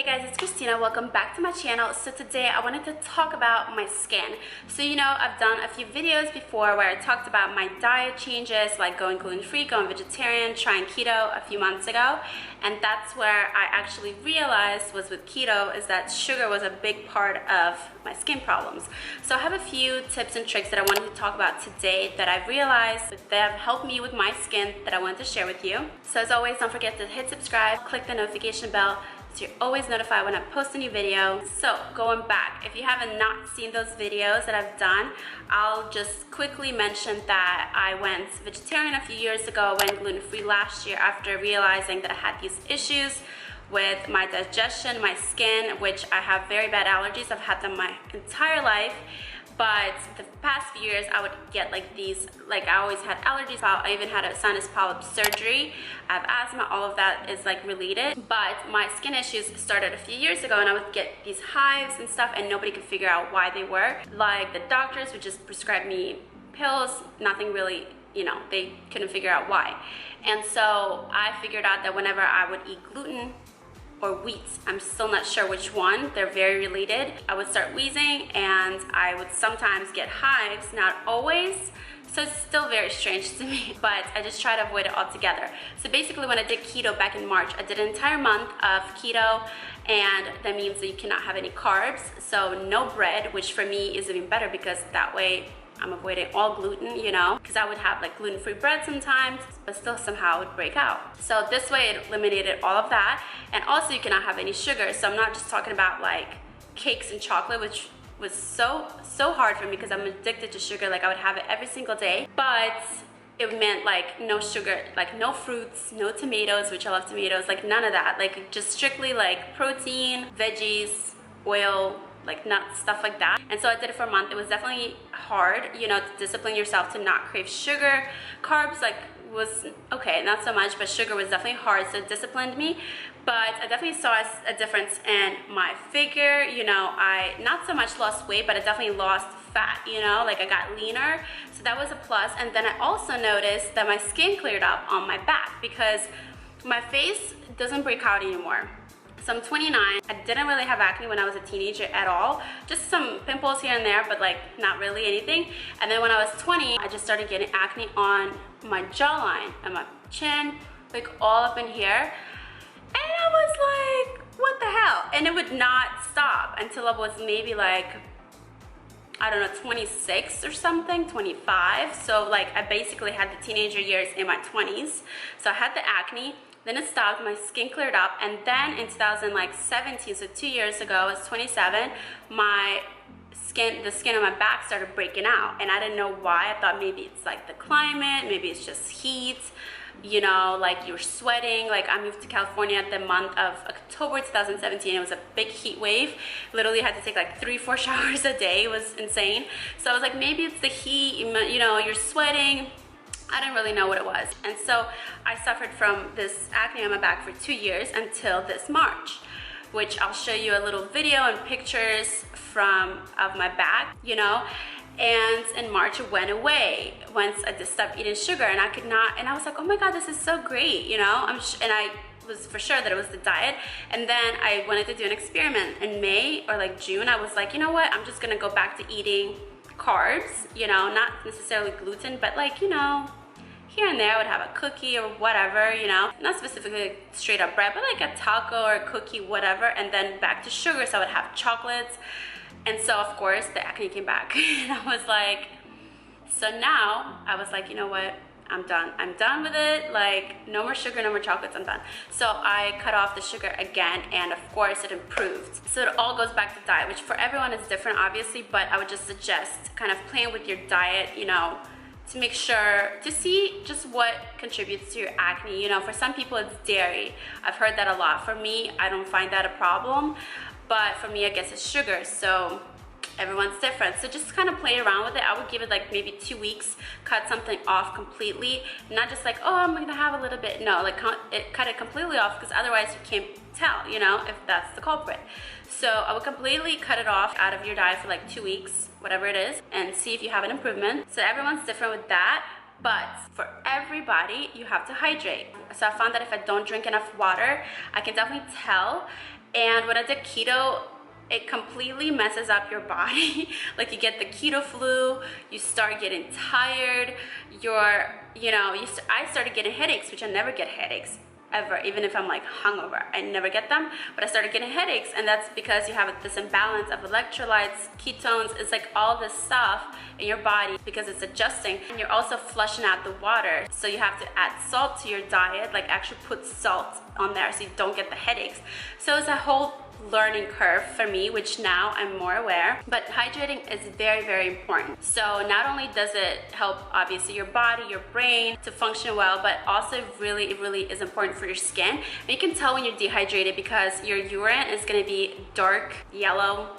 Hey guys, it's Kristina. Welcome back to my channel. So today I wanted to talk about my skin. So I've done a few videos before where I talked about my diet changes, like going gluten-free, going vegetarian, trying keto a few months ago. And that's where I actually realized was with keto is that sugar was a big part of my skin problems. So I have a few tips and tricks that I wanted to talk about today that I've realized that have helped me with my skin that I wanted to share with you. So as always, don't forget to hit subscribe, click the notification bell, so you're always notified when I post a new video. So going back, if you haven't not seen those videos that I've done, I'll just quickly mention that I went vegetarian a few years ago, went gluten-free last year after realizing that I had these issues with my digestion, my skin, which I have very bad allergies. I've had them my entire life. But the past few years, I would get like these, like I always had allergies. I even had a sinus polyp surgery. I have asthma, all of that is like related. But my skin issues started a few years ago and I would get these hives and stuff and nobody could figure out why they were. Like the doctors would just prescribe me pills, nothing really, they couldn't figure out why. And so I figured out that whenever I would eat gluten, or wheat, I'm still not sure which one, they're very related, I would start wheezing and I would sometimes get hives, not always, so it's still very strange to me, but I just try to avoid it altogether. So basically when I did keto back in March, I did an entire month of keto, and that means that you cannot have any carbs, so no bread, which for me is even better because that way I'm avoiding all gluten, because I would have like gluten-free bread sometimes, but still somehow it would break out. So this way it eliminated all of that. And also you cannot have any sugar. So I'm not just talking about like cakes and chocolate, which was so hard for me because I'm addicted to sugar. Like I would have it every single day, but it meant like no sugar, like no fruits, no tomatoes, which I love tomatoes, like none of that. Like just strictly like protein, veggies, oil, like nuts, stuff like that. And so I did it for a month. It was definitely hard, to discipline yourself to not crave sugar. Carbs like was okay, not so much, but sugar was definitely hard, so it disciplined me. But I definitely saw a difference in my figure. I not so much lost weight, but I definitely lost fat, like I got leaner, so that was a plus. And then I also noticed that my skin cleared up on my back because my face doesn't break out anymore. So I'm 29. I didn't really have acne when I was a teenager at all. Just some pimples here and there, but like not really anything. And then when I was 20, I just started getting acne on my jawline and my chin, like all up in here. And I was like, what the hell? And it would not stop until I was maybe like, I don't know, 26 or something, 25. So like I basically had the teenager years in my 20s. So I had the acne. Then it stopped, my skin cleared up, and then in 2017, so 2 years ago, I was 27, the skin on my back started breaking out, and I didn't know why. I thought maybe it's like the climate, maybe it's just heat, like you're sweating. Like I moved to California at the month of October 2017. It was a big heat wave. Literally had to take like 3-4 showers a day. It was insane. So I was like, maybe it's the heat, you're sweating. I didn't really know what it was. And so I suffered from this acne on my back for 2 years until this March, which I'll show you a little video and pictures of my back, and in March it went away once I just stopped eating sugar, and I could not, and I was like, oh my God, this is so great, and I was for sure that it was the diet. And then I wanted to do an experiment in May or like June. I was like, you know what, I'm just gonna go back to eating carbs, not necessarily gluten, but like, here and there I would have a cookie or whatever, not specifically straight up bread, but like a taco or a cookie, whatever, and then back to sugar. So I would have chocolates. And so of course the acne came back and I was like, so now I was like, you know what, I'm done with it. Like no more sugar, no more chocolates, I'm done. So I cut off the sugar again, and of course it improved. So it all goes back to diet, which for everyone is different obviously, but I would just suggest kind of playing with your diet, to make sure to see just what contributes to your acne. For some people it's dairy. I've heard that a lot. For me, I don't find that a problem, but for me I guess it's sugar. So everyone's different, so just kind of play around with it. I would give it like maybe 2 weeks, cut something off completely, not just like, oh, I'm gonna have a little bit. No, like cut it completely off, because otherwise you can't tell, if that's the culprit. So I would completely cut it off out of your diet for like 2 weeks, whatever it is, and see if you have an improvement. So everyone's different with that. But for everybody, you have to hydrate. So I found that if I don't drink enough water, I can definitely tell. And when I did keto, it completely messes up your body. Like you get the keto flu, you start getting tired, I started getting headaches, which I never get headaches ever, even if I'm like hungover. I never get them, but I started getting headaches, and that's because you have this imbalance of electrolytes, ketones. It's like all this stuff in your body because it's adjusting, and you're also flushing out the water. So you have to add salt to your diet, like actually put salt on there so you don't get the headaches. So it's a whole learning curve for me, which now I'm more aware, but hydrating is very, very important. So not only does it help obviously your body, your brain to function well, but also it really is important for your skin. And you can tell when you're dehydrated because your urine is going to be dark yellow.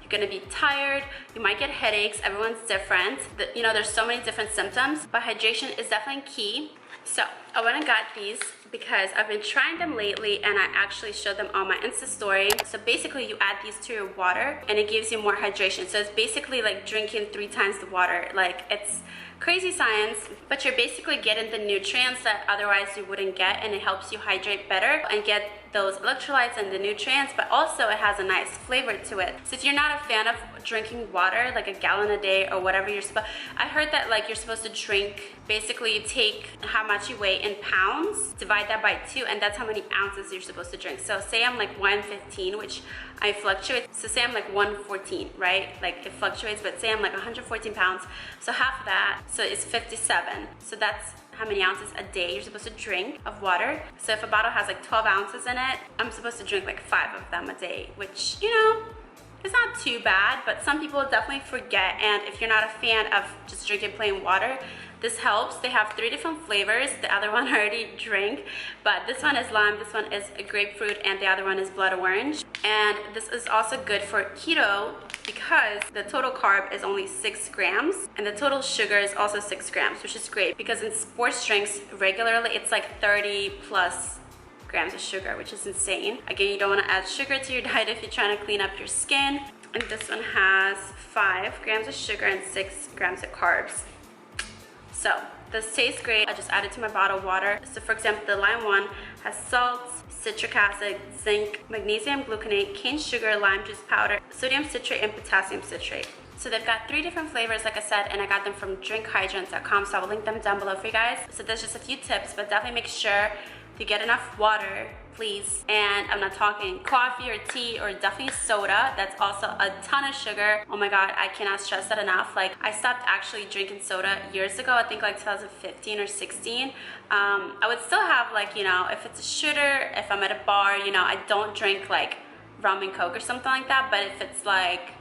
You're going to be tired, you might get headaches. Everyone's different. There's so many different symptoms, but hydration is definitely key. So I went and got these because I've been trying them lately, and I actually showed them on my Insta story. So basically you add these to your water and it gives you more hydration. So it's basically like drinking 3 times the water. Like, it's crazy science, but you're basically getting the nutrients that otherwise you wouldn't get, and it helps you hydrate better and get those electrolytes and the nutrients, but also it has a nice flavor to it. So if you're not a fan of drinking water, like a gallon a day or whatever you're supposed, I heard that like you're supposed to drink, basically you take how much you weigh in pounds, divide that by 2, and that's how many ounces you're supposed to drink. So say I'm like 115, which I fluctuate. So say I'm like 114, right? Like it fluctuates, but say I'm like 114 pounds. So half of that, so it's 57. So that's how many ounces a day you're supposed to drink of water. So if a bottle has like 12 ounces in it, I'm supposed to drink like 5 of them a day, which, it's not too bad, but some people definitely forget. And if you're not a fan of just drinking plain water, this helps. They have 3 different flavors. The other one I already drank, but this one is lime, this one is grapefruit, and the other one is blood orange. And this is also good for keto because the total carb is only 6 grams and the total sugar is also 6 grams, which is great because in sports drinks regularly it's like 30 plus grams of sugar, which is insane. Again, you don't want to add sugar to your diet if you're trying to clean up your skin. And this one has 5 grams of sugar and 6 grams of carbs. So this tastes great. I just added to my bottled water. So for example, the lime one has salt, citric acid, zinc, magnesium gluconate, cane sugar, lime juice powder, sodium citrate, and potassium citrate. So they've got 3 different flavors, like I said, and I got them from drinkhydrants.com, so I will link them down below for you guys. So there's just a few tips, but definitely make sure you get enough water, please. And I'm not talking coffee or tea or definitely soda. That's also a ton of sugar. Oh my God, I cannot stress that enough. Like, I stopped actually drinking soda years ago, I think like 2015 or 16. I would still have like, if it's a shooter, if I'm at a bar, I don't drink like rum and coke or something like that. But if it's like,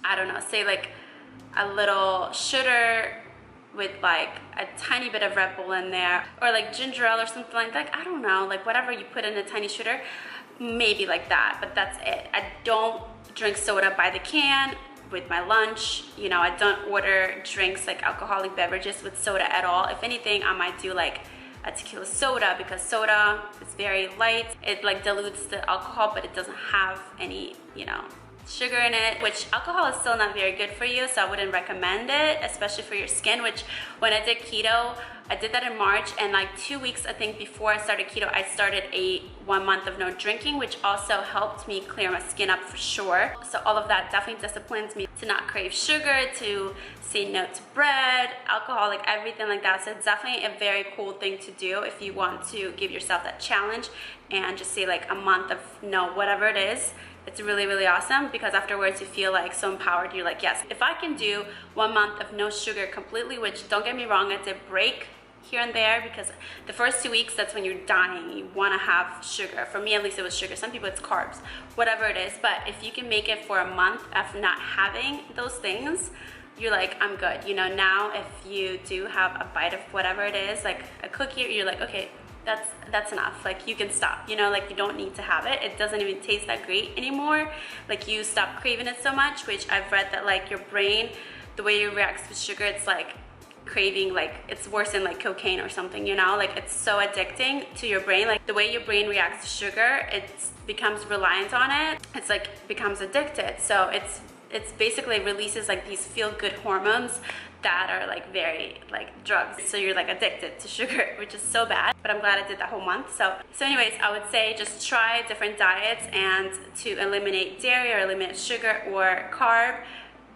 I don't know, say like a little shooter with like a tiny bit of Red Bull in there, or like ginger ale or something like that, I don't know, like whatever you put in a tiny shooter, maybe like that, but that's it. I don't drink soda by the can with my lunch. I don't order drinks like alcoholic beverages with soda at all. If anything, I might do like a tequila soda because soda is very light. It like dilutes the alcohol, but it doesn't have any, sugar in it, which alcohol is still not very good for you, so I wouldn't recommend it, especially for your skin, which when I did keto, I did that in March, and like 2 weeks, I think, before I started keto, I started a 1 month of no drinking, which also helped me clear my skin up for sure. So all of that definitely disciplines me to not crave sugar, to say no to bread, alcohol, like everything like that. So it's definitely a very cool thing to do if you want to give yourself that challenge and just say like a month of no, whatever it is. It's really awesome because afterwards you feel like so empowered. You're like, yes, if I can do 1 month of no sugar completely, which don't get me wrong, it's a break here and there because the first 2 weeks, that's when you're dying. You want to have sugar. For me, at least, it was sugar. Some people it's carbs, whatever it is. But if you can make it for a month of not having those things, you're like, I'm good. Now if you do have a bite of whatever it is, like a cookie, you're like, okay, that's enough. Like you can stop, like you don't need to have it. It doesn't even taste that great anymore. Like you stop craving it so much, which I've read that like your brain, the way it reacts with sugar, it's like craving, like it's worse than like cocaine or something, like it's so addicting to your brain. Like the way your brain reacts to sugar, it becomes reliant on it. It's like becomes addicted. So it's basically releases like these feel-good hormones that are like very like drugs, so you're like addicted to sugar, which is so bad. But I'm glad I did that whole month. So anyways, I would say just try different diets and to eliminate dairy or eliminate sugar or carb,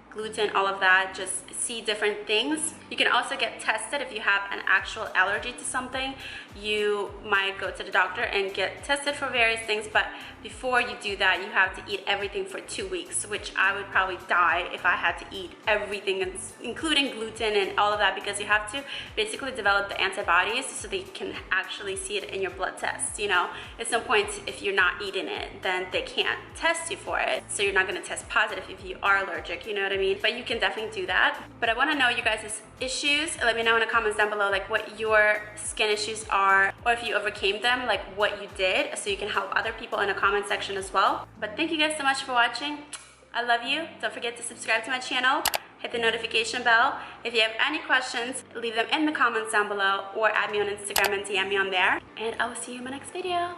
gluten, all of that. Just see different things. You can also get tested if you have an actual allergy to something. You might go to the doctor and get tested for various things, but before you do that, you have to eat everything for 2 weeks, which I would probably die if I had to eat everything, including gluten and all of that, because you have to basically develop the antibodies so they can actually see it in your blood test. You know, at some point, if you're not eating it, then they can't test you for it, so you're not going to test positive if you are allergic, you know what I mean? But you can definitely do that. But I want to know you guys' issues. Let me know in the comments down below like what your skin issues are, or if you overcame them, like what you did, so you can help other people in the comment section as well. But thank you guys so much for watching. I love you. Don't forget to subscribe to my channel, hit the notification bell. If you have any questions, leave them in the comments down below, or add me on Instagram and DM me on there. And I will see you in my next video.